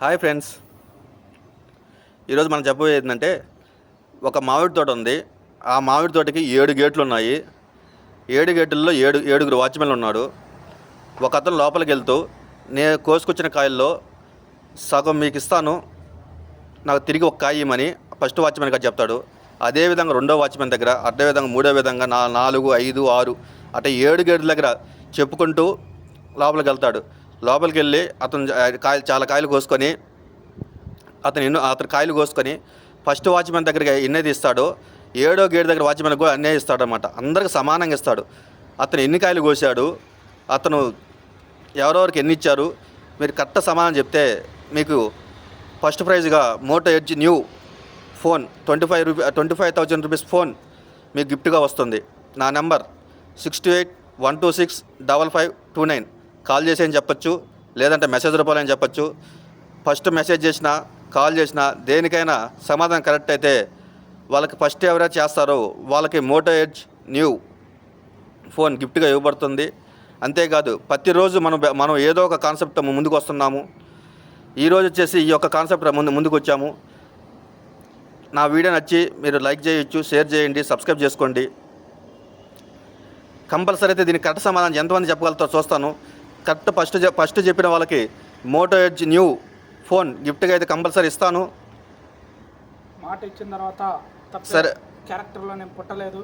Hi friends, ఈరోజు మనం చెప్పబోయేది ఏంటంటే ఒక మామిడి తోట ఉంది. ఆ మామిడి తోటకి 7 గేట్లు ఉన్నాయి. 7 గేట్లలో ఏడుగురు వాచ్మెన్లు ఉన్నాడు. ఒక అతను లోపలికి వెళ్తూ నేను కోసుకొచ్చిన కాయల్లో సగం మీకు ఇస్తాను, నాకు తిరిగి ఒక కాయ ఇవ్వమని ఫస్ట్ వాచ్మెన్ గారు చెప్తాడు. అదేవిధంగా రెండో వాచ్మెన్ దగ్గర, అదేవిధంగా మూడో విధంగా 4, 5, 6 అంటే 7 గేట్ల దగ్గర చెప్పుకుంటూ లోపలికి వెళ్తాడు. లోపలికి వెళ్ళి అతను చాలా కాయలు కోసుకొని అతను కాయలు కోసుకొని ఫస్ట్ వాచ్మెన్ దగ్గరికి ఎన్ని ఇస్తాడో 7వ గేట్ దగ్గర వాచ్మెన్ కూడా అన్నీ ఇస్తాడు అనమాట. అందరికి సమానంగా ఇస్తాడు. అతను ఎన్ని కాయలు కోసాడు, అతను ఎవరెవరికి ఎన్ని ఇచ్చారు, మీరు కరెక్ట్ సమానం చెప్తే మీకు ఫస్ట్ ప్రైజ్గా Moto Edge new phone 25,000 rupees phone మీకు గిఫ్ట్గా వస్తుంది. నా నెంబర్ 6812655529. కాల్ చేసి అని చెప్పచ్చు, లేదంటే మెసేజ్ రూపాయలు అని చెప్పచ్చు. ఫస్ట్ మెసేజ్ చేసినా కాల్ చేసినా దేనికైనా సమాధానం కరెక్ట్ అయితే వాళ్ళకి ఫస్ట్ ఎవరైతే చేస్తారో వాళ్ళకి మోటో ఎడ్జ్ న్యూ ఫోన్ గిఫ్ట్గా ఇవ్వబడుతుంది. అంతేకాదు ప్రతిరోజు మనం ఏదో ఒక కాన్సెప్ట్ ముందుకు వస్తున్నాము. ఈరోజు వచ్చేసి ఈ యొక్క కాన్సెప్ట్ ముందుకు వచ్చాము. నా వీడియో నచ్చి మీరు లైక్ చేయొచ్చు, షేర్ చేయండి, సబ్స్క్రైబ్ చేసుకోండి. కంపల్సరీ అయితే దీనికి కరెక్ట్ సమాధానం ఎంతమంది చెప్పగలుగుతారో చూస్తాను. కరెక్ట్ ఫస్ట్ చెప్పిన వాళ్ళకి మోటో ఎడ్జ్ న్యూ ఫోన్ గిఫ్ట్గా అయితే కంపల్సరీ ఇస్తాను. మాట ఇచ్చిన తర్వాత సరే, క్యారెక్టర్లో నేను పుట్టలేదు.